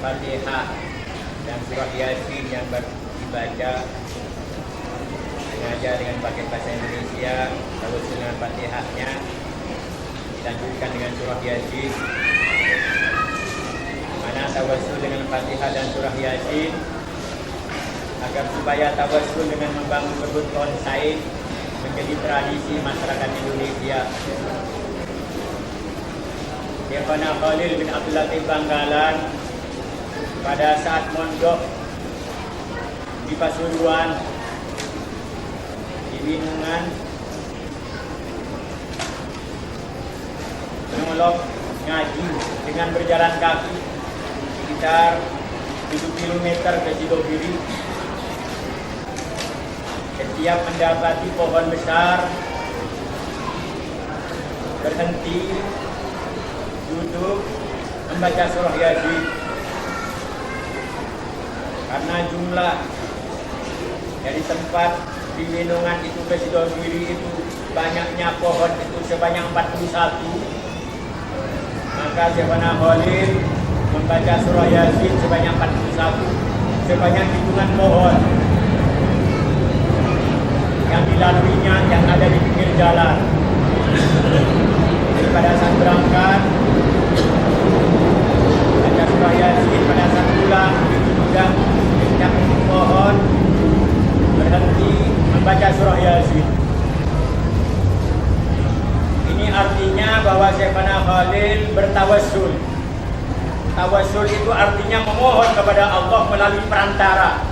Fatihah dan surah Yasin yang dibaca sengaja dengan pakai bahasa Indonesia, lalu dengan Fatihahnya dilanjutkan dengan surah Yasin. Mana tawassul dengan Fatihah dan surah Yasin agar supaya tawassul dengan membangun kebun bonsai menjadi tradisi masyarakat Indonesia. Syaikhana Khalil bin Abdul Latif Bangkalan pada saat mondok di Pasuruan, di Binungan, menolong ngaji dengan berjalan kaki sekitar 7 km ke Sidogiri. Setiap mendapati pohon besar, berhenti, duduk, membaca surah Yasin. Karena jumlah dari tempat di Binungan itu ke Sidogiri itu banyaknya pohon itu sebanyak 41, maka Syaikhana Khalil membaca surah Yasin sebanyak 41, sebanyak hitungan pohon yang dilaluinya yang ada di pinggir jalan. Jadi pada saat berangkat baca surah Yasin, pada saat pulang itu juga setiap pohon berhenti membaca surah Yasin. Ini artinya bahwa Syaikhana Khalil bertawassul. Tawassul itu artinya memohon kepada Allah melalui perantara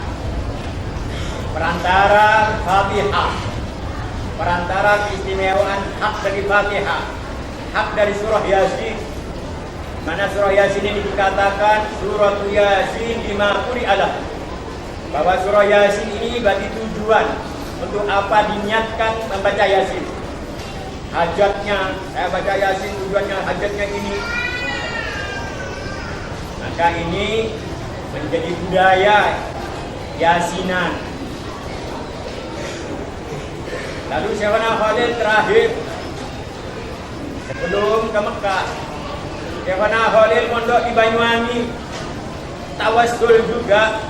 Fatihah, perantara keistimewaan hak dari Fatihah, hak dari surah Yasin. Mana surah Yasin ini dikatakan surah Yasin lima quri'alah, bahwa surah Yasin ini bagi tujuan untuk apa diniatkan membaca Yasin. Hajatnya, saya baca Yasin tujuannya hajatnya ini. Maka ini menjadi budaya Yasinan. Lalu Syaikhana Khalil terakhir sebelum ke Mekah, Syaikhana Khalil mondok di Banyuwangi, tawassul juga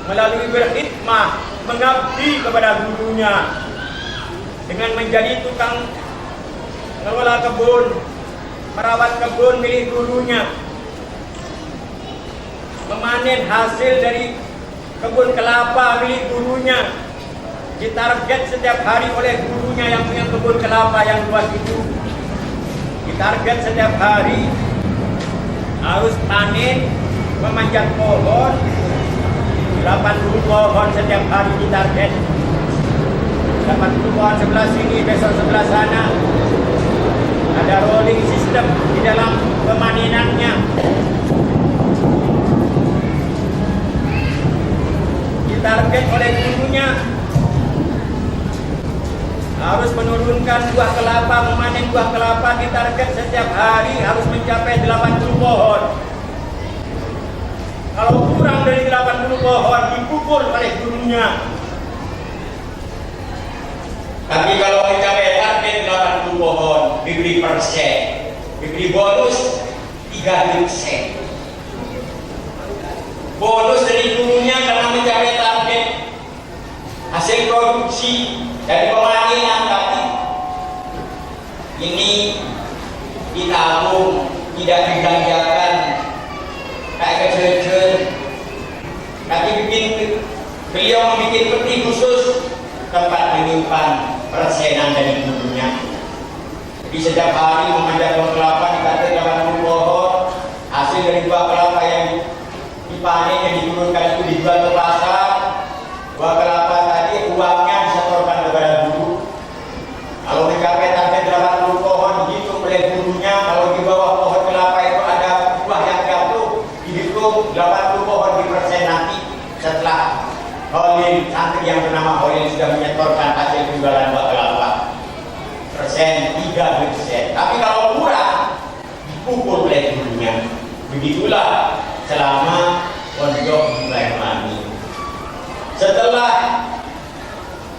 melalui berkhidmah, mengabdi kepada gurunya dengan menjadi tukang mengelola kebun, merawat kebun milik gurunya, memanen hasil dari kebun kelapa milik gurunya, ditarget setiap hari oleh gurunya yang punya kebun kelapa yang luas itu. Ditarget setiap hari harus panen, memanjat pohon 80 pohon setiap hari ditarget. 80 pohon sebelah sini, besok sebelah sana. Ada rolling system di dalam pemanenannya. Ditarget oleh gurunya harus menurunkan buah kelapa, memanen buah kelapa, ditarget setiap hari harus mencapai 80 pohon. Kalau kurang dari 80 pohon dipukul oleh gurunya. Tapi kalau mencapai target 80 pohon diberi persen, diberi bonus 3%. Bonus dari gurunya karena mencapai target hasil produksi dari pemanenan tadi. Ini ditabung, tidak dibelanjakan kayak kecil-kecil. Tapi beliau membuat peti khusus tempat menyimpan persenan dari gurunya. Di setiap hari memanjat buah kelapa ditarget 80 pohon. Hasil dari buah kelapa yang dipanen yang diturunkan itu dijual ke pasar. Buah kelapa tadi uangnya disetorkan kepada guru. Kalau mencapai target 80 pohon dihitung oleh gurunya. Kalau di bawah pohon kelapa itu ada buah yang jatuh, dihitung 80 pohon di persen nanti setelah Khalil, santri yang bernama Khalil sudah menyetorkan hasil penjualan buah kelapa. Persen 3%. Tapi kalau kurang dipukul oleh gurunya. Begitulah selama pondok di Banyuwangi. Setelah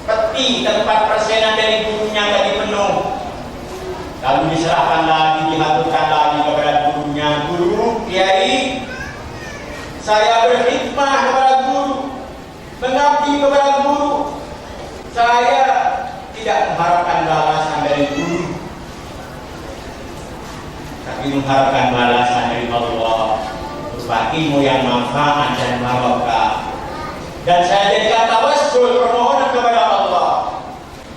peti tempat persenan dari gurunya tadi penuh, lalu diserahkan lagi, dihaturkan lagi kepada gurunya. Guru, kiai, Saya berkhidmah kepada guru, mengabdi kepada guru. Saya tidak mengharapkan balasan dari guru, tapi mengharapkan balasan dari Allah berupa ilmu yang manfaat dan barokah. Dan saya jadikan tawassul permohonan kepada Allah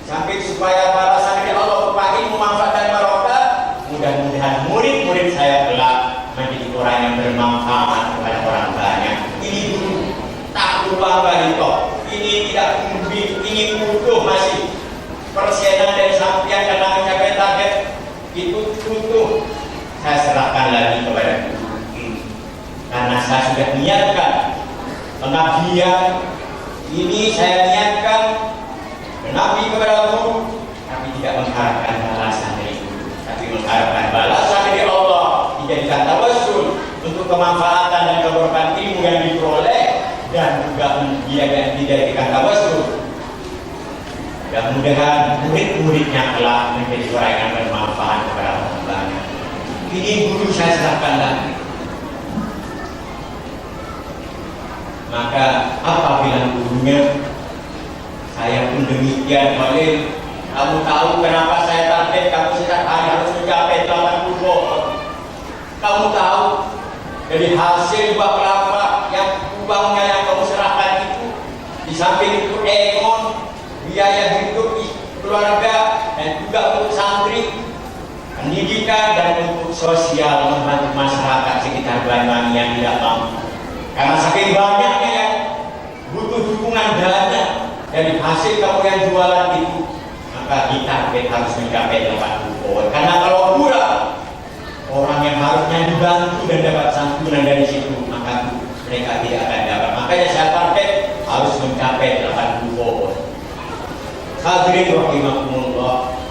sampai supaya balasan dari Allah berupa ilmu manfaat dan barokah. Mudah-mudahan murid-murid saya kelak menjadi orang yang bermanfaat kepada orang banyak. Ini guru tak lupa itu. Ini tidak ingin butuh masih persenan dari sampian karena mencapai target itu butuh. Saya serahkan lagi kepada guru karena saya sudah niatkan pengabdian ini, saya niatkan mengabdi kepada guru, tapi tidak mengharapkan balasan dari guru, tapi mengharapkan balasan dari Allah, dijadikan tawassul untuk kemanfaatan dan keberkahan ilmu yang diperoleh, dan juga dijadikan tawassul mudah-mudahan murid-muridnya kelak menjadi orang yang bermanfaat kepada orang banyak. Ini guru saya serahkan lagi. Maka apabila gurunya, saya pun demikian. Khalil, kamu tahu kenapa saya target kamu setiap hari harus mencapai 80 pohon? Kamu tahu dari hasil buah kelapa yang uangnya yang kamu serahkan itu, di samping itu ekon, biaya hidup keluarga, dan juga untuk santri, pendidikan, dan untuk sosial membantu masyarakat sekitar Banyuwangi yang tidak mampu. Karena saking banyaknya yang butuh dukungan dana dari hasil kamu yang jualan itu, maka kita harus mencapai 80 pohon. Karena kalau kurang, orang yang harusnya dibantu dan dapat santunan dari situ, maka mereka tidak akan dapat. Makanya saya target harus mencapai 80 pohon. Hadirin rahimakumullah.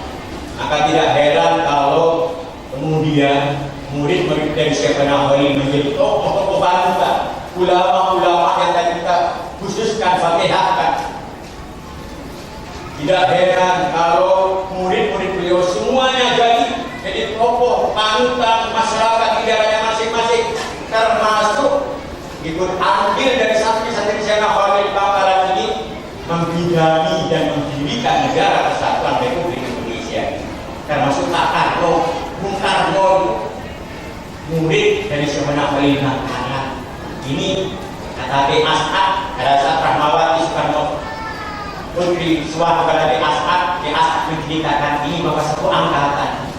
Maka tidak heran kalau kemudian murid-murid dari Syekhana Khalil menjadi tokoh-tokoh panutan, ulama-ulama yang tadi kita khususkan fatihahkan. Tidak heran kalau murid-murid beliau semuanya jadi tokoh panutan masyarakat di daerahnya masing-masing, termasuk ikut andil dari santri-santri Syekhana Khalil Bangkalan ini membidani dan mendirikan negara kesatuan Republik Indonesia. Termasuk Pak Karno, Bung Karno, murid dari Syekhana Khalil Bangkalan. Ini kata T. As'ad, Darasat Rahmawati Soekarno Putri suatu kepada T. As'ad. T. As'ad menceritakan ini bahwa satu angkatan.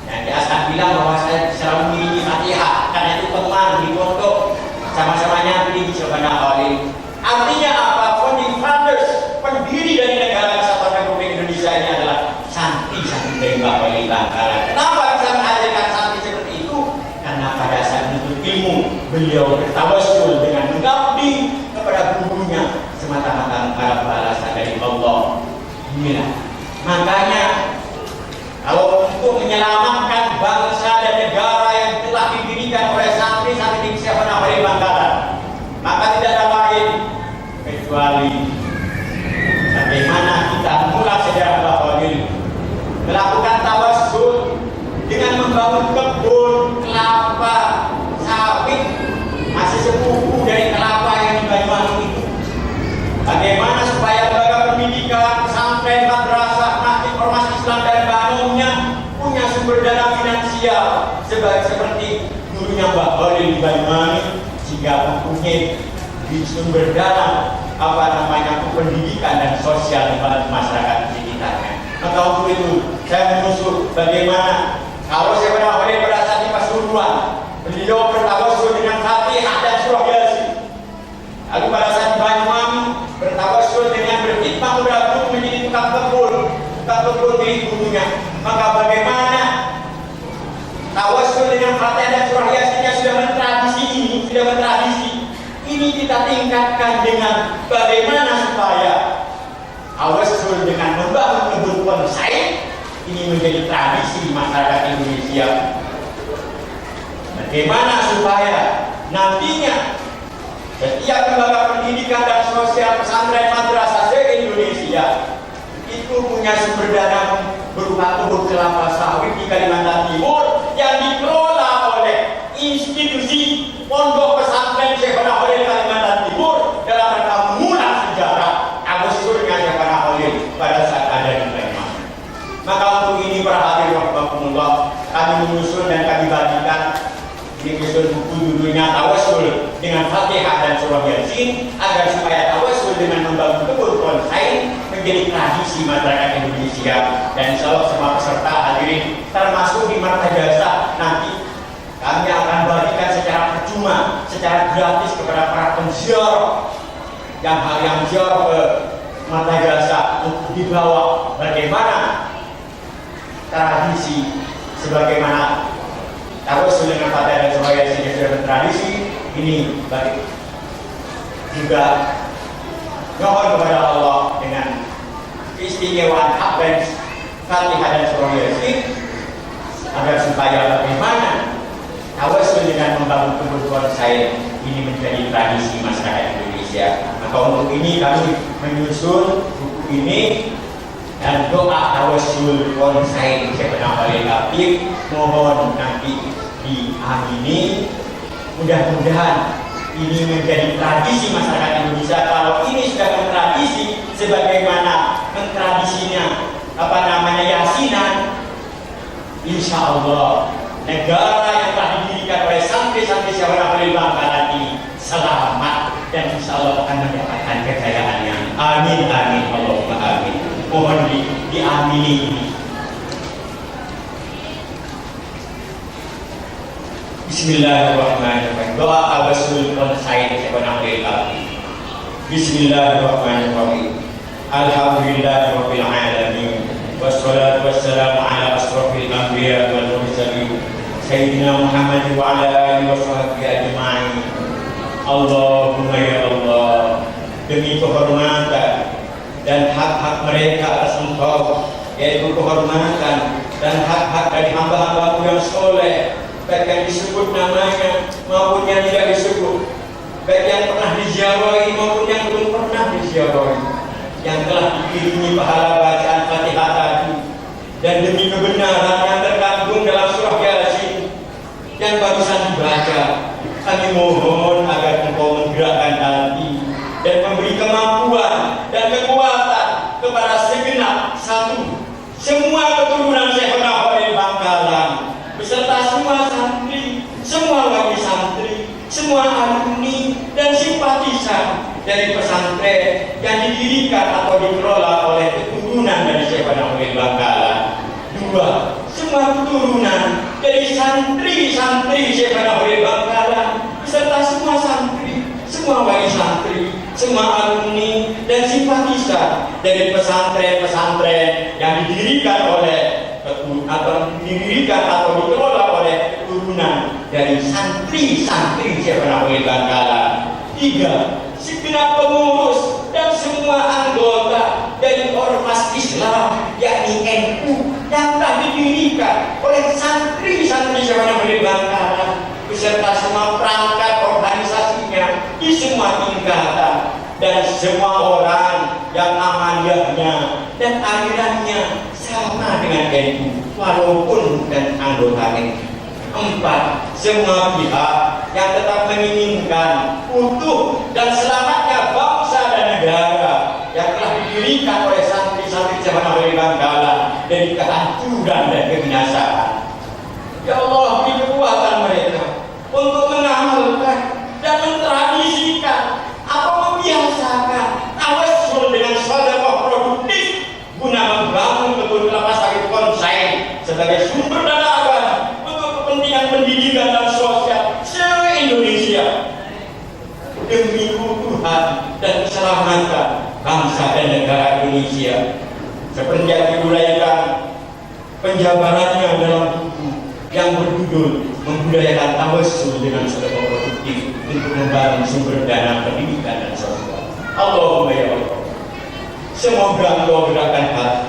Dan T. As'ad bilang bahwa saya selalu mengiringi Fatihah karena itu teman di pondok sama-sama nyantri di Syekhana Khalil. Artinya apa? Founding fathers, pendiri dari negara kesatuan Republik Indonesia ini adalah santri-santri dari Mbak Khalil Bangkalan. Kenapa bisa menghadirkan santri seperti itu? Karena pada saat menuntut ilmu, beliau bertawassul dengan mengabdi kepada gurunya semata-mata mengharap balasan dari Allah. Inilah makanya kalau untuk menyelamatkan bangsa dan negara yang telah didirikan oleh santri-santri di Syekhana Khalil Bangkalan, maka tidak ada lain kecuali bagaimana kita mulai sejarah Mbak Khalil melakukan tawassul dengan membangun kebun kelapa sawit masih sepupu dari kelapa yang di Banyuwangi itu. Bagaimana supaya lembaga pendidikan, pesantren, madrasah, masjid ormas Islam dan bangunnya punya sumber dana finansial seperti dulunya Mbak Khalil di Banyuwangi, sehingga mempunyai di sumber dana untuk pendidikan dan sosial di masyarakat sekitarnya. Maka untuk itu saya menyusul bagaimana kalau saya pernah Khalil pada saat di Pasuruan, beliau bertawassul dengan Fatihah dan surah Yasin. Lalu pada saat di Banyuwangi bertawassul dengan berkhidmat kepada guru menjadi tukang kebun di gurunya. Maka bagaimana tawassul dengan Fatihah dan surah Yasinnya sudah mentradisi ini kita tingkatkan dengan bagaimana supaya tawassul dengan membangun kebun bonsai ini menjadi tradisi di masyarakat Indonesia. Bagaimana supaya nantinya setiap lembaga pendidikan dan sosial pesantren madrasah se-Indonesia itu punya sumber dana berupa kebun kelapa sawit di Kalimantan Timur yang dikelola oleh institusi Pondok Pesantren Syekhana dengan Fatihah dan surah Yasin agar supaya tawasul dengan membangun kebun bonsai menjadi tradisi masyarakat Indonesia. Dan insya Allah semua peserta hadirin termasuk di Marta Jasa nanti kami akan bagikan secara percuma, secara gratis kepada para penziarah yang ziarah ke Marta Jasa untuk dibawa bagaimana tradisi sebagaimana tawasul dengan Fatihah dan surah Yasin yang sudah bertradisi ini bagi juga mohon kepada Allah dengan keistimewaan hak dan Fatihah dan surah Yasin agar supaya bagaimana tawasul dengan membangun kebun bonsai ini menjadi tradisi masyarakat Indonesia. Maka untuk ini kami menyusun buku ini dan doa tawasul bonsai sebenarnya paling aktif mohon nanti diamini. Mudah-mudahan ini menjadi tradisi masyarakat Indonesia. Kalau ini sudah mentradisi sebagaimana mentradisinya yasinan, insya Allah negara yang telah didirikan oleh santri-santri Syahwana Khalil Bangkalan ini selamat dan insya Allah akan mendapatkan kekayaan yang amin amin Allahumma amin. Mohon diamini ini. Bismillahirrahmanirrahim. Doa tawasul bonsai Syahwana Khalil Bangkalan. Bismillahirrahmanirrahim. Alhamdulillahirabbil alamin. Wassalatu wassalamu ala asrofil anbiya wal mursalin Sayyidina Muhammad wa ala alihi wa sahbihi ajma'in. Allahumma ya Allah, demi kehormatan dan hak-hak mereka atas Engkau, yaitu kehormatan dan hak-hak dari hamba-hambamu yang soleh, baik yang disebut namanya maupun yang tidak disebut, baik yang pernah diziarahi maupun yang belum pernah diziarahi, yang telah dikiringi pahala bacaan Fatihah tadi, dan demi kebenaran yang terkandung dalam surah Yasin yang barusan dibaca, kami mohon agar Engkau menggerakkan hati dan memberi kemampuan dan kekuatan kepada segenap semua keturunan Syahwana Khalil Bangkalan beserta semua santri, semua wali santri, semua alumni dan simpatisan dari pesantren yang didirikan atau dikelola oleh keturunan dari Syahwana Khalil Bangkalan. Dua, semua keturunan dari santri-santri Syahwana Khalil Bangkalan beserta semua santri, semua wali santri, semua alumni dan simpatisan dari pesantren-pesantren yang didirikan atau dikelola oleh keturunan dari santri-santri Syahwana Khalil Bangkalan. Tiga, segenap pengurus dan semua anggota dari ormas Islam yakni NU yang telah didirikan oleh santri-santri Syahwana Khalil Bangkalan beserta semua perangkat organisasinya di semua tingkatan dan semua orang yang amaliyahnya dan alirannya sama dengan NU walaupun bukan anggota NU. Empat, semua pihak yang tetap menginginkan utuh dan selamatnya bangsa dan negara yang telah didirikan oleh santri-santri Syahwana Khalil Bangkalan dari kehancuran dan kebinasaan. Ya Allah, beri kekuatan mereka untuk mengamalkan dan mentradisikan atau membiasakan tawasul dengan sedekah produktif guna membangun kebun kelapa sawit bonsai sebagai sumber dana agama untuk kepentingan pendidikan dan sosial se-Indonesia demi keutuhan dan keselamatan bangsa dan negara Indonesia. Seperti yang diuraikan penjabarannya dalam buku yang berjudul Membudayakan Tawasul dengan Sedekah Produktif untuk Membangun Sumber Dana Pendidikan dan Sosial. Allahumma ya Allah, semoga Engkau gerakkan hati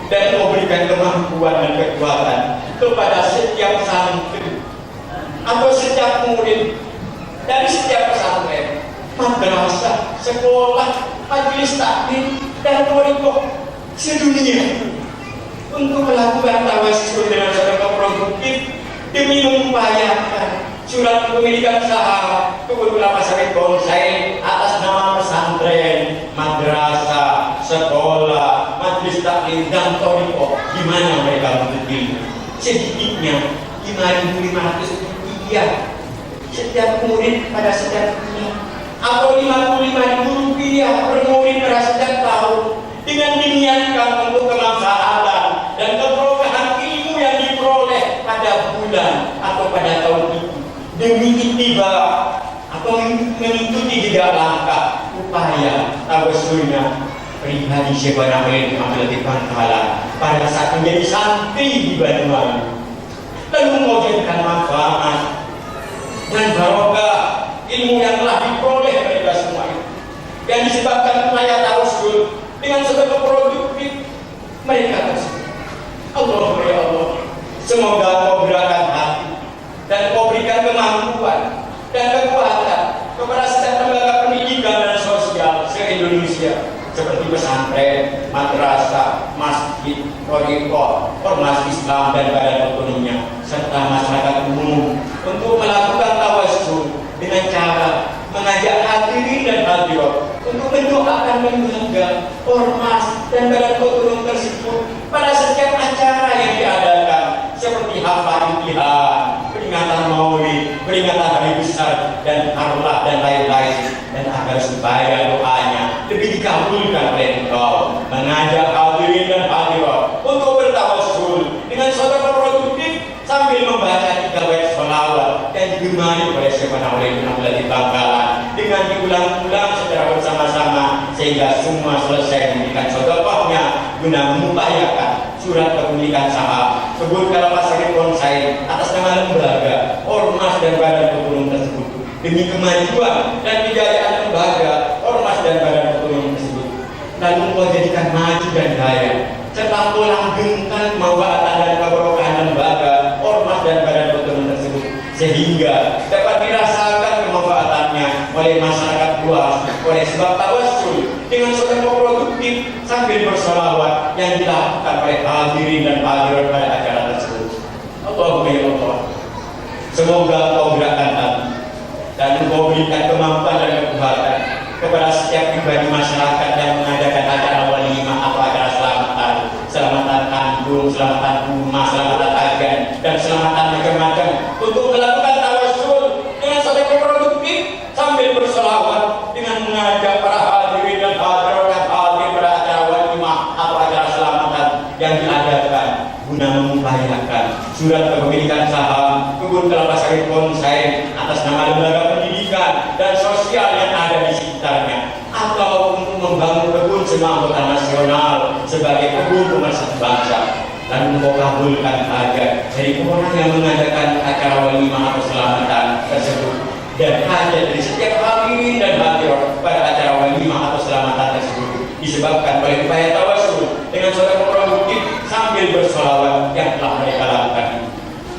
dan Engkau berikan kemampuan dan kekuatan kepada setiap santri atau setiap murid dari setiap pesantren, madrasah, sekolah, majelis taklim dan thariqah sedunia untuk melakukan tawasul dengan sedekah produktif demi mengupayakan surat kepemilikan saham kebun kelapa sawit bonsai atas nama pesantren, madrasah, sekolah, majelis taklim dan thariqah di mana mereka memiliki sedikitnya 5.500 rupiah setiap murid pada setiap bulan, atau 55.000 rupiah per murid pada setiap tahun, dengan diniatkan untuk kemaslahatan dan keberkahan ilmu yang diperoleh pada bulan atau pada tahun itu, demi ittiba atau mengikuti jejak langkah upaya tawassulnya pribadi Syekh Banakhil mengambil di Bangkalan pada saat menjadi santri di Banyuwangi, lalu mewujudkan manfaat dan barokah ilmu yang telah diperoleh mereka semua itu, yang disebabkan upaya tawassul dengan sebab produktif mereka tersebut. Allahumma ya Allah, semoga Kau gerakkan hati dan Kau berikan kemampuan dan kekuatan kepada setiap lembaga pendidikan dan sosial se-Indonesia, seperti pesantren, madrasah, masjid, thariqah, ormas Islam dan badan otonominya, serta masyarakat umum untuk melakukan tawassul dengan cara mengajak hadirin dan hadirat untuk mendoakan lembaga, ormas dan badan otonom tersebut pada setiap acara yang diadakan, seperti hafal imtihan, peringatan maulid, peringatan hari besar dan harlah dan lain-lain, dan agar supaya doanya lebih dikabulkan oleh Engkau, mengajak hadirin dan hadirat untuk bertawassul dengan sedekah produktif sambil membaca 3 bait sholawat yang digemari oleh Syekh Banakhil di Bangkalan dengan diulang-ulang secara bersama-sama sehingga semua selesai memberikan sedekahnya guna mengupayakan surat kepemilikan saham kebun kelapa sawit bonsai atas nama lembaga, ormas dan badan otonom tersebut, demi kemajuan dan kejayaan lembaga, ormas dan badan otonom tersebut. Lalu Kau jadikan maju dan jaya serta Kau langgengkan kemaslahatan dan keberkahan lembaga, ormas dan badan otonom tersebut, sehingga dapat dirasakan kemanfaatannya oleh masyarakat luas oleh sebab tawassul dengan sedekah produktif sambil bersolawat yang dilakukan oleh hadirin dan hadirat pada acara tersebut. Allahumma ya Allah, semoga Kau gerakkan hati dan Kau berikan kemampuan dan kekuatan kepada setiap pribadi masyarakat yang mengadakan acara walimah atau acara selamatan kandung, selamatan rumah, selamatan agan, dan selamatan macam-macam untuk melakukan tawassul dengan sedekah produktif sambil berselawat dengan mengajak para hadirin dan hadirat yang hadir pada acara walimah atau acara selamatan yang diadakan guna mengupayakan surat kepemilikan saham kebun kelapa sawit bonsai atas nama lembaga pendidikan dan sosial yang ada di sekitarnya, atau untuk membangun kebun semua anggota nasional sebagai kebun pemersatu bangsa. Dan Kau kabulkan hajat dari orang yang mengadakan acara walimah atau selamatan tersebut, dan hajat dari setiap hadirin dan hadirat pada acara walimah atau selamatan tersebut disebabkan oleh upaya tawassul dengan sedekah produktif sambil bersolawat yang telah mereka lakukan.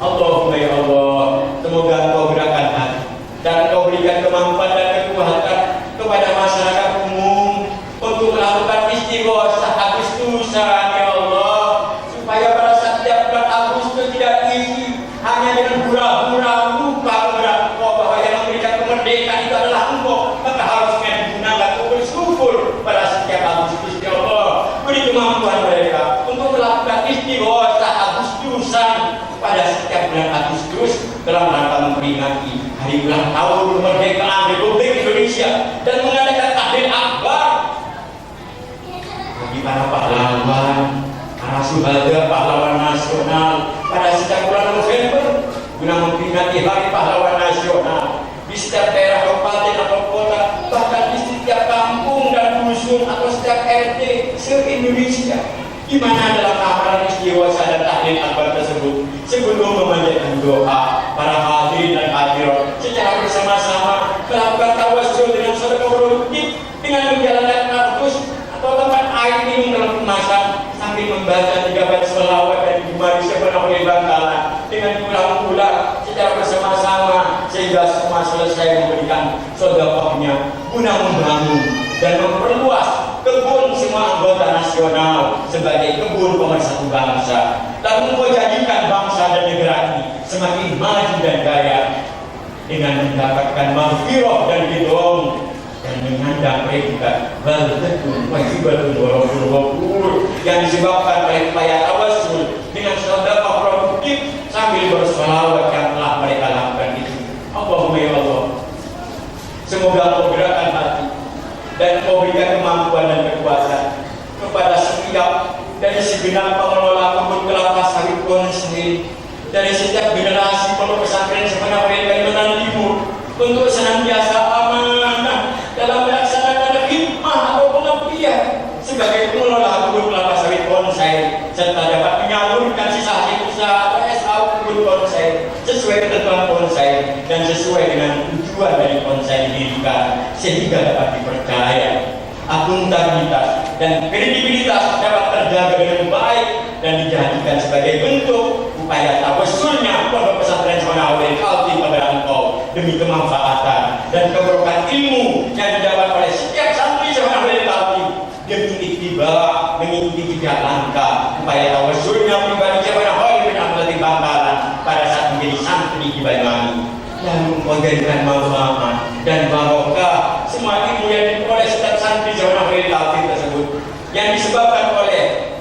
Allahumma ya Allah, semoga Kau gerakkan hati dan Kau berikan kemampuan dan kekuatan kepada masyarakat umum untuk melakukan istighosah Agustusan ya Allah, supaya pada setiap bulan Agustus tidak isi hanya dengan hura-hura lupa kepada Engkau bahwa yang memberikan kemerdekaan itu adalah Engkau, maka harusnya digunakan untuk bersyukur pada setiap Agustus ya Allah. Beri kemampuan mereka untuk melakukan istighosah Agustusan pada setiap bulan Agustus dalam rangka memperingati hari ulang tahun kemerdekaan Republik Indonesia dan mengadakan tahlil akbar bagi para pahlawan, para syuhada, pahlawan nasional pada setiap bulan November guna memperingati Hari Pahlawan Nasional di setiap daerah kabupaten atau kota, bahkan di setiap kampung dan dusun atau setiap RT se-Indonesia, di mana dalam amalan istighosah dan tahlil akbar tersebut sebelum memanjatkan doa para hadirin dan hadirat secara bersama-sama melakukan tawassul dengan sedekah produktif dengan menjalankan kardus atau tempat air minum dalam kemasan sambil membaca 3 bait sholawat dan digemari sepenuhnya Bangkalan dengan diulang-ulang secara bersama-sama sehingga semua selesai memberikan sedekahnya guna membangun dan memperluas kebun semua anggota nasional sebagai kebun pemersatu bangsa. Lalu Kau jadikan bangsa dan negara ini semakin maju dan jaya dengan mendapatkan maghfirah dan ridho dan menyandang predikat baldatun thayyibatun wa rabbun ghafur yang disebabkan oleh upaya tawassul dengan sedekah produktif sambil bersolawat yang telah mereka lakukan itu Allahumma ya Allah, semoga Engkau gerakkan hati dan Engkau berikan kemampuan dan kekuatan kepada setiap dari segenap pengelola kebun kelapa sawit Pondok sendiri, dari setiap generasi pondok pesantren Sepenah Kalimantan Timur, untuk senantiasa amanah dalam melaksanakan hikmah atau pengabdian sebagai pengelola kebun kelapa sawit bonsai, serta dapat menyalurkan sisa hasil usaha atau SAU kebun bonsai sesuai ketentuan bonsai dan sesuai dengan tujuan dari bonsai didirikan, sehingga dapat dipercaya, akuntabilitas dan kredibilitas dapat terjaga dengan baik dan dijadikan sebagai bentuk upaya tawassulnya pondok pesantren Sepenah Kalti kepada Engkau demi kemanfaatan dan keberkahan ilmu yang didapat oleh setiap santri Sepenah Kalti, demi ittiba mengikuti jejak langkah upaya tawassulnya pribadi Sepenah Kalti Bangkalan pada saat menjadi santri di Banyuwangi. Lalu Engkau jadikan manfaat dan barokah semua ilmu yang diperoleh setiap santri Sepenah Kalti tersebut yang disebabkan oleh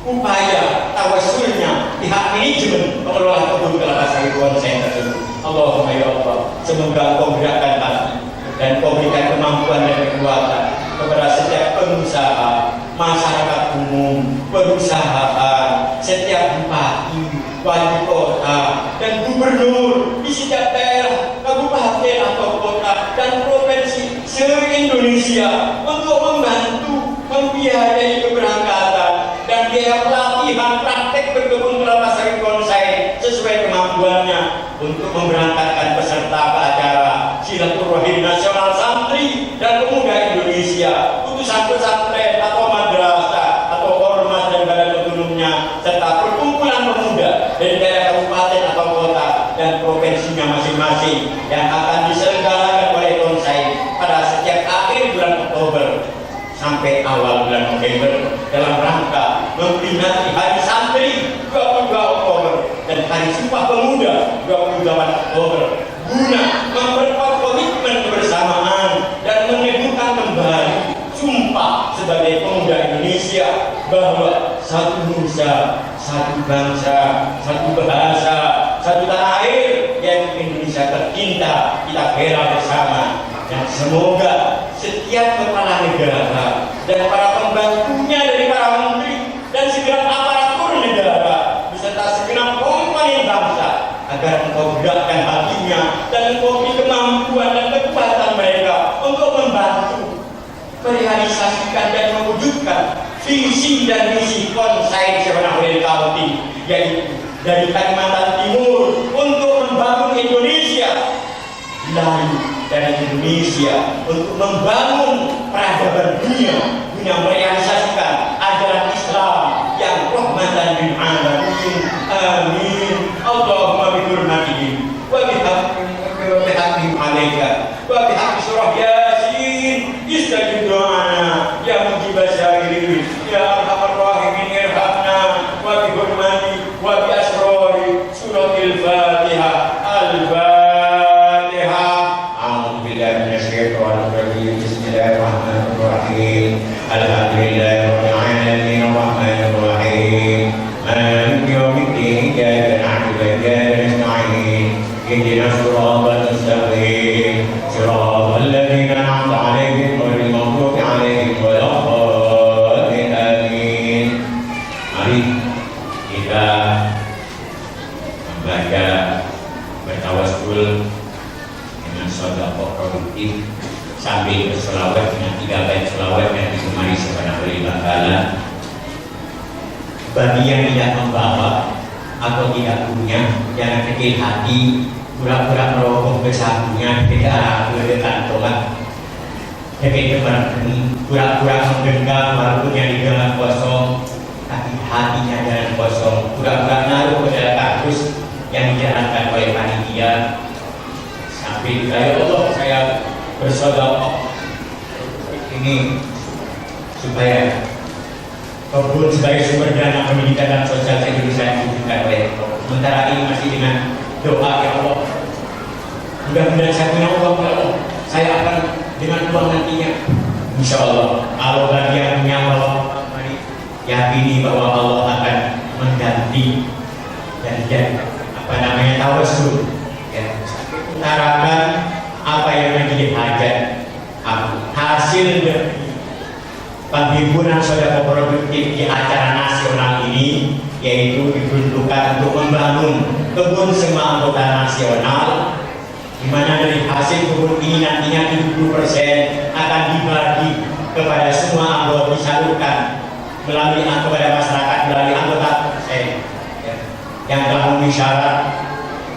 upaya tawassulnya pihak manajemen pengelola kebun kelapa sawit bonsai tersebut. Allahumma ya Allah, semoga Engkau gerakkan hati dan Engkau berikan kemampuan dan kekuatan kepada setiap pengusaha, masyarakat umum, perusahaan, setiap bupati, wali kota, dan gubernur di setiap daerah, kabupaten atau kota dan provinsi se-Indonesia untuk membantu membiayai keberangkatan dan biaya pelatihan praktek berkebun kelapa sawit bonsai sesuai kemampuannya untuk memberangkatkan peserta ke acara silaturahim nasional santri dan pemuda Indonesia, utusan pesantren atau madrasah atau ormas dan badan otonomnya, serta perkumpulan pemuda dari daerah kabupaten atau kota dan provinsinya masing-masing yang akan diselenggarakan oleh bonsai pada setiap akhir bulan Oktober sampai awal bulan November dalam rangka memperingati Hari Santri 22 Oktober dan Hari Sumpah Pemuda 28 Oktober guna memperkuat komitmen kebersamaan dan meneguhkan kembali sumpah sebagai pemuda Indonesia bahwa satu nusa, satu bangsa, satu bahasa, satu tanah air yang Indonesia tercinta kita bela bersama. Dan semoga setiap kepala negara dan para pembantunya dari para menteri dan segenap aparatur negara beserta segenap komponen bangsa agar Engkau gerakkan hatinya dan Engkau beri kemampuan dan kekuatan mereka untuk membantu merealisasikan dan mewujudkan visi dan misi bonsai Sepenah Kalti, yaitu dari Kalimantan Timur untuk membangun Indonesia, lalu dari Indonesia untuk membangun peradaban dunia guna merealisasikan ajaran Islam yang rahmatan lil alamin. Amin. Allahumma bi hurmatihim wa bihaqqihim alaika wa bihaqqi surah Yasin istajib do'ana ya mujibas syakirin ya arhamar rahimin irhamna wa bi hurmati wa bi asrari suratil Fatihah al-Fatihah. Bismillahirrahmanirrahim. Alhamdulillahirabbil alamin arrahmanir rahim maliki yaumiddin iyyaka na'budu wa iyyaka nasta'in ihdinas siratal mustaqim siratal ladzina an'amta 'alaihim ghairil maghdubi 'alaihim waladdallin. Amin. Mari kita membaca bertawassul dengan sedekah produktif sambil berselawat dengan 3 bait selawat yang digemari Sepenah Bangkalan. Bagi yang tidak membawa atau tidak punya, jangan kecil hati, pura-pura merogoh besakunya tidak ada kantongan. Jadi pura-pura menggenggam walaupun yang di dalam kosong, tapi hatinya jangan kosong. Pura-pura naruh ke dalam kardus yang dijalankan oleh panitia sampai ya Allah saya bersedekah ini supaya kebun sebagai sumber dana pendidikan dan sosial Indonesia diwujudkan oleh Allah. Sementara ini masih dengan doa ya Allah, mudah-mudahan saya punya uang ya Allah, saya akan dengan uang nantinya insya Allah. Kalau bagi yang punya Allah, mari yakini bahwa Allah akan mengganti dan tawassul ya. utarakan apa yang menjadi hajat hasil dari penghimpunan saudara produktif di acara nasional ini, yaitu diperuntukkan untuk membangun kebun sema anggota nasional, di mana dari hasil kebun ini nantinya 70% akan dibagi kepada semua anggota, disalurkan melalui kepada masyarakat melalui anggota yang telah memenuhi syarat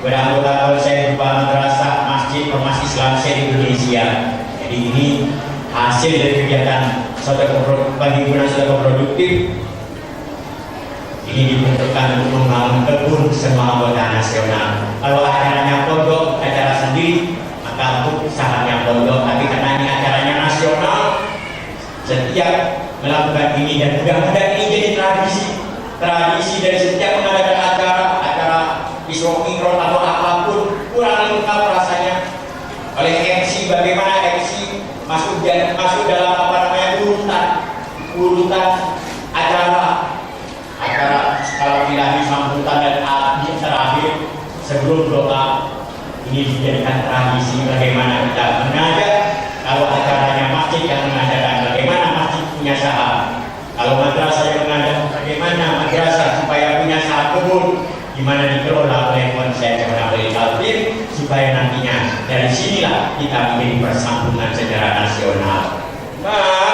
kepada anggota konsen berupa madrasah, masjid, ormas Islam se-Indonesia. Jadi ini hasil dari kegiatan penghimpunan saudara produktif ini dibentukkan untuk membangun kebun semua anggota nasional. Kalau acaranya pondok, acara sendiri, maka untuk sahamnya pondok. Tapi karena ini acaranya nasional, setiap melakukan ini dan mudah-mudahan ini jadi tradisi dari setiap mengadakan acara Isra Mi'raj atau apapun kurang lengkap rasanya oleh MC. Bagaimana MC masuk dalam apa namanya urutan acara skala ilahi sambutan dan akhir terakhir sebelum doa. Ini dijadikan tradisi bagaimana kita mengajak. Kalau acaranya masjid yang mengadakan, bagaimana masjid punya saham. Kalau madrasah yang mengadakan, bagaimana madrasah supaya punya saham kebun, gimana dikelola oleh konsep oleh Kalbin, supaya nantinya dari sinilah kita menjadi persambungan secara nasional. Bye.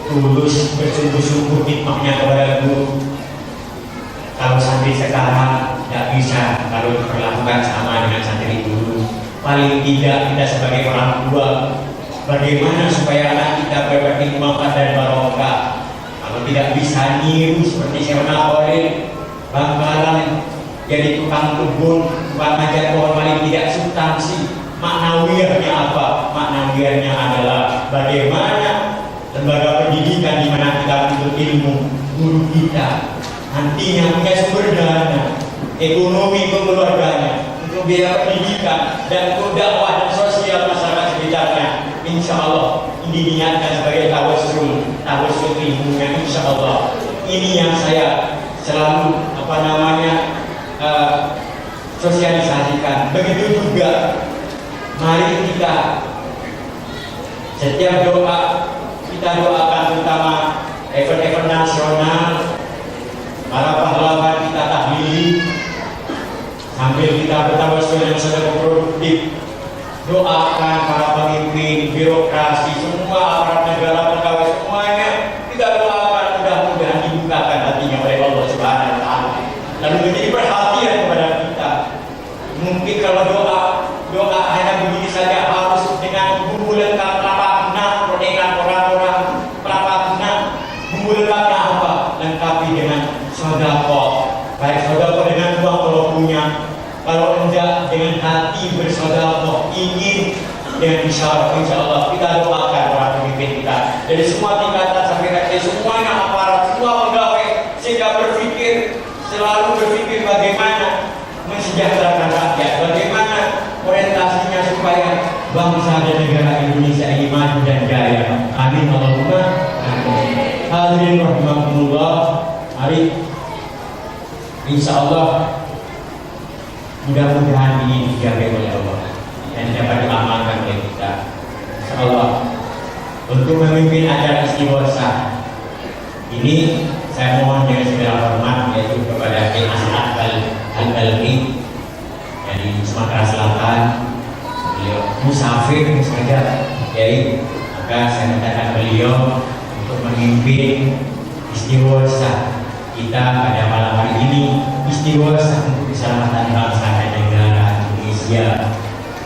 tulus bersungguh-sungguh khidmahnya kepada guru. Kalau santri sekarang tidak bisa kalau diperlakukan sama dengan santri dulu. Paling tidak kita sebagai orang tua, bagaimana supaya anak kita berbagi manfaat dan barokah. Kalau tidak bisa niru seperti Syekh Khalil, bangkalan jadi tukang kebun, bukan manjat pohon, paling tidak substansi. Maknawiyahnya apa? Maknawiyahnya adalah bagaimana lembaga pendidikan di mana kita menuntut ilmu, guru kita nantinya punya sumber dana, ekonomi keluarganya untuk biaya pendidikan dan untuk dakwah dan sosial masyarakat sekitarnya. Insya Allah ini diniatkan sebagai tawasul ilmunya. Insya Allah ini yang saya selalu sosialisasikan. Begitu juga mari kita setiap doa kita doakan, terutama event-event nasional, para pahlawan kita tahlili sambil kita bertawasul yang sedang produktif. Doakan para pemimpin, birokrasi, semua aparat negara, pegawai semuanya kita doakan mudah-mudahan dibukakan hatinya oleh Allah Subhanahu wa Ta'ala, lalu menjadi perhatian kepada kita. Mungkin kalau doa hanya begini saja, harus dengan bumbu lengkap pelapakna, pernikahan orang-orang pelapakna, bumbu lengkapnya apa? Lengkapi dengan sedekah, baik sedekah dengan uang kalau punya, kalau enggak dengan hati bersedekah, ingin dengan isyarat. Insya Allah kita doakan para pemimpin kita dari semua tingkatan sampai rakyat, semuanya aparat, semua pegawai, sehingga selalu berpikir bagaimana mensejahterakan rakyat, bagaimana orientasinya supaya bangsa dan negara Indonesia ini maju dan jaya. Amin Allahumma amin. Hadirin rahimakumullah, mari insya Allah mudah-mudahan ini dijaga oleh Allah dan dapat diamalkan oleh kita. Insya Allah untuk memimpin acara istighosa ini saya mohon dengan segala hormat yaitu kepada Kiai As'ad Al-Balqi dari Sumatera Selatan. Beliau musafir saja, Kiai, maka saya mintakan beliau untuk memimpin istighosa kita pada malam hari ini, istighosa untuk keselamatan bangsa dan negara Indonesia.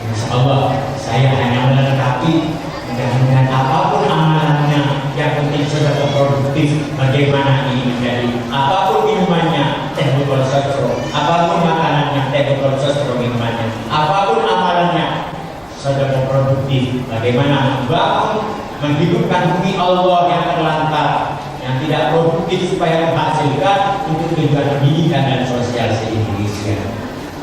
Insya Allah saya hanya melengkapi, mudah-mudahan apapun amalannya, yang penting sudah produktif. Bagaimana ini menjadi, apapun minumannya teh botol sosro, apapun makanannya teh botol sosro minumannya, apapun amalannya sudah produktif. Bagaimana membangun, menghidupkan bumi Allah yang terlantar, yang tidak produktif, supaya menghasilkan untuk tujuan pendidikan dan sosial se-Indonesia.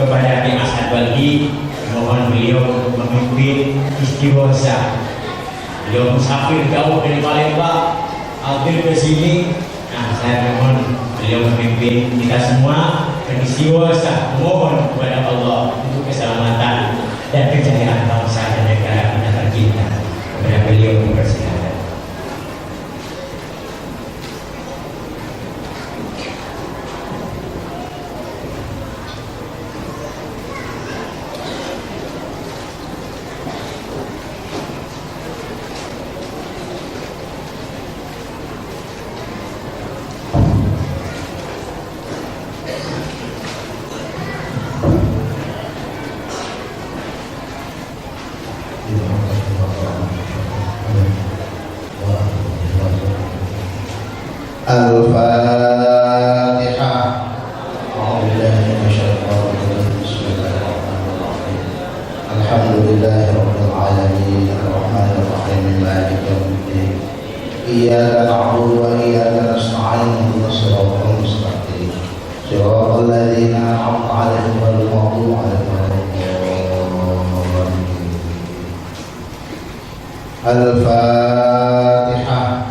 Kepada Kiai As'ad Balqi, mohon beliau untuk memimpin istighosa. Beliau musafir jauh dari Palembang, hadir ke sini. Nah, saya mohon beliau memimpin kita semua beristighosa, mohon kepada Allah untuk keselamatan dan kejayaan bangsa dan negara kita tercinta. Kepada beliau dipersilakan. Al-Fatihah. A'udzubillahi minasyaitonir rajim. Bismillahirrahmanirrahim. Alhamdulillahirabbil alamin, arrahmanir rahim, maliki yaumiddin. Iyyaka na'budu wa iyyaka nasta'in. Ihdinas siratal mustaqim. Shiratal ladzina an'amta 'alaihim ghairil maghdubi 'alaihim waladdallin. Al-Fatihah.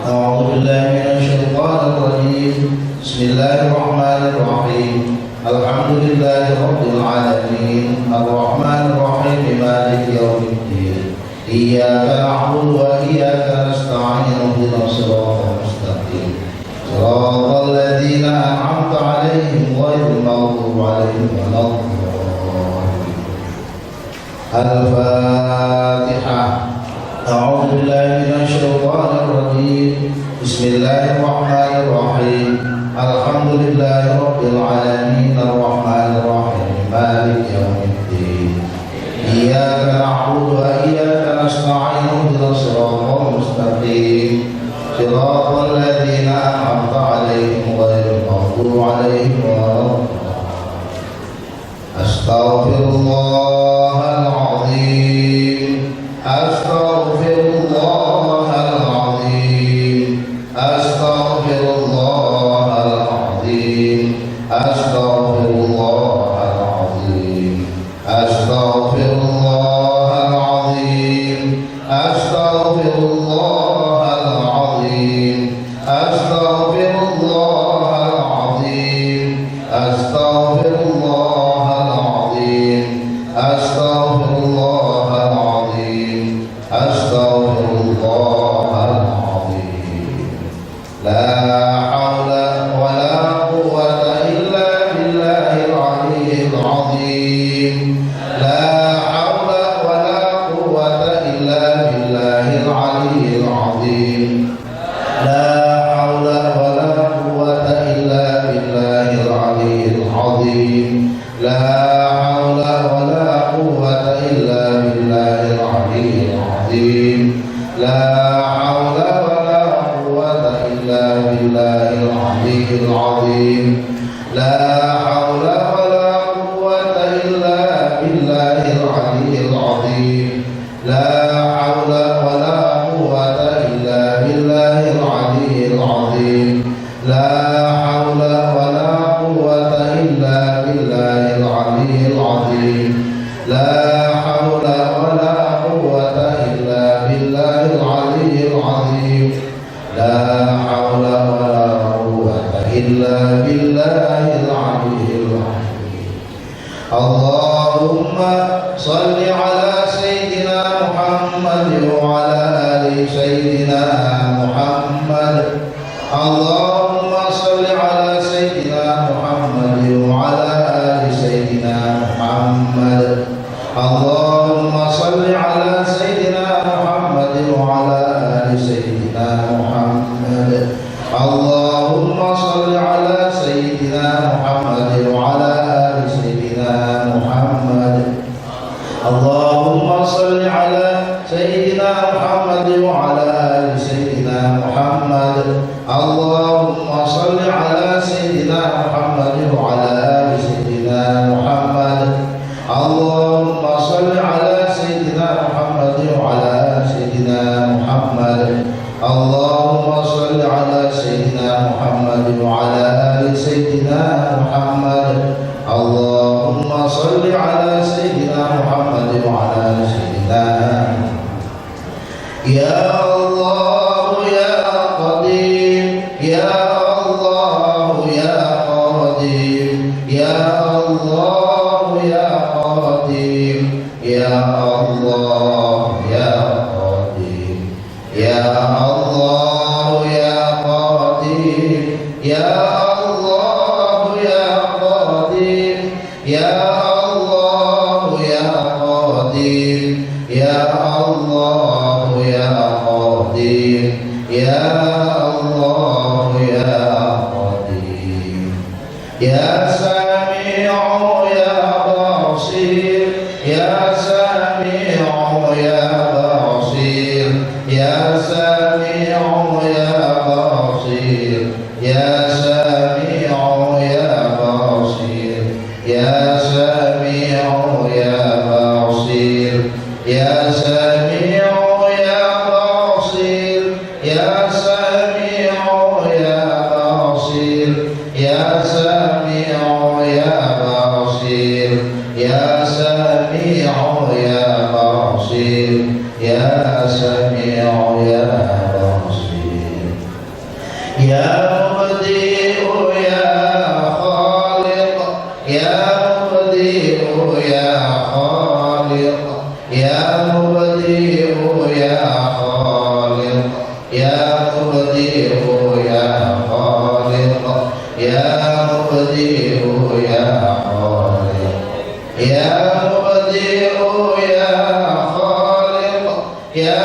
أعوذ بالله من الشيطان الرجيم. بسم الله الرحمن الرحيم. الحمد لله رب العالمين الرحمن الرحيم مالك يوم الدين. إياك نعبد وإياك نستعين اهدنا الصراط المستقيم صراط الذين أنعمت عليهم غير المغضوب عليهم ولا الضالين. الفاتحة. أعوذ بالله من الشيطان الرجيم. بسم الله الرحمن الرحيم. الحمد لله رب العالمين الرحمن الرحيم مالك يوم الدين. إياك نعبد وإياك نستعين اهدنا الصراط المستقيم صراط الذين أنعمت عليهم غير المغضوب عليهم ولا الضالين. أستغفر الله العظيم. أستغفر الله العظيم. أستغفر الله العظيم. أستغفر الله العظيم. أستغفر الله العظيم. أستغفر الله العظيم. أستغفر الله العظيم. أستغفر الله العظيم. أستغفر الله العظيم. أستغفر الله العظيم. لا حول ولا قوة إلا بالله العلي العظيم. لا حول ولا قوة إلا بالله العلي العظيم. لا حول ولا قوة إلا بالله العلي العظيم. لا حول ولا قوة إلا بالله العلي العظيم. لا حول ولا قوة إلا بالله العلي العظيم. لا حول ولا قوة إلا بالله العلي العظيم. لا حول ولا قوة إلا بالله العلي العظيم. لا حول ولا قوة إلا بالله العلي العظيم. لا حول ولا قوة إلا بالله العلي العظيم. لا حول ولا قوة إلا بالله العلي العظيم. اللهم صل على سيدنا محمد وعلى آل سيدنا محمد. اللهم صل على سيدنا محمد وعلى آل سيدنا محمد. اللهم صل على سيدنا محمد وعلى آل سيدنا محمد. اللهم صل على سيدنا محمد وعلى آل سيدنا محمد. اللهم صل على سيدنا محمد وعلى آل سيدنا محمد. اللهم صل على سيدنا محمد وعلى آل سيدنا محمد. اللهم صل على سيدنا محمد وعلى آل سيدنا محمد. اللهم صل على سيدنا محمد وعلى آل سيدنا محمد. اللهم صل على سيدنا محمد وعلى آل سيدنا يا الله يا قدير يا الله يا قدير يا الله يا قدير يا الله يا قدير يا الله يا قدير يا الله يا قدير يا الله يا قدير يا الله يا قدير يا الله يا قدير يا سميع يا بصير يا سميع يا بصير يا سميع يا بصير يا سميع يا بصير يا سميع يا بصير يا سميع يا بصير يا سميع يا بصير يا سميع يا بصير يا سميع يا بصير يا سميع يا بصير يا مبدئ يا خالق يا مبدئ يا خالق يا مبدئ يا خالق يا مبدئ يا خالق يا مبدئ يا خالق يا مبدئ يا خالق يا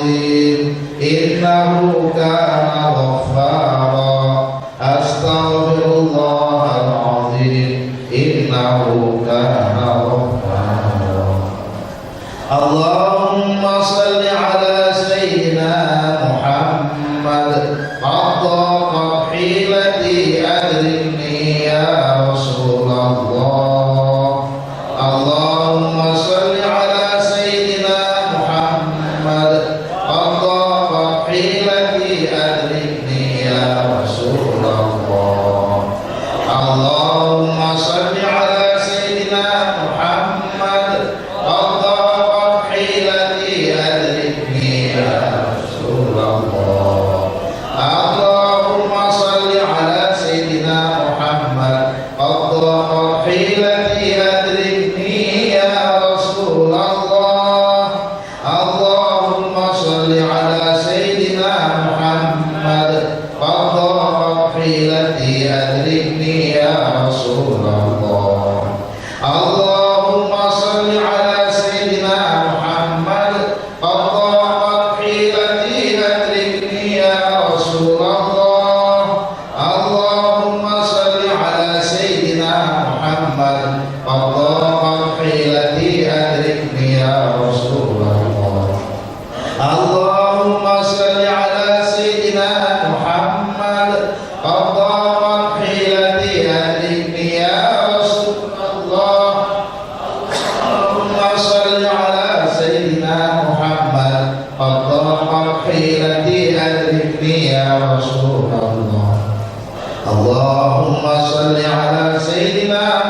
إنه كان غفارا أستغفر الله العظيم إنه كان غفارا اللهم صل على سيدنا محمد قد ضاقت حيلتي أدركني يا رسول الله اللهم صل على سيدنا محمد قد ضاقت حيلتي أدركني يا رسول الله اللهم صل على سيدنا محمد قد ضاقت حيلتي أدركني يا رسول الله اللهم صل على سيدنا محمد قد ضاقت حيلتي أدركني يا رسول الله اللهم صل على سيدنا محمد قد ضاقت حيلتي أدركني يا رسول الله اللهم صل على سيدنا محمد قد ضاقت حيلتي أدركني يا رسول الله اللهم صل على سيدنا محمد قد ضاقت حيلتي أدركني يا رسول الله اللهم صل على سيدنا محمد قد ضاقت حيلتي أدركني يا رسول الله اللهم صل على سيدنا محمد قد ضاقت حيلتي أدركني يا رسول الله اللهم صل على سيدنا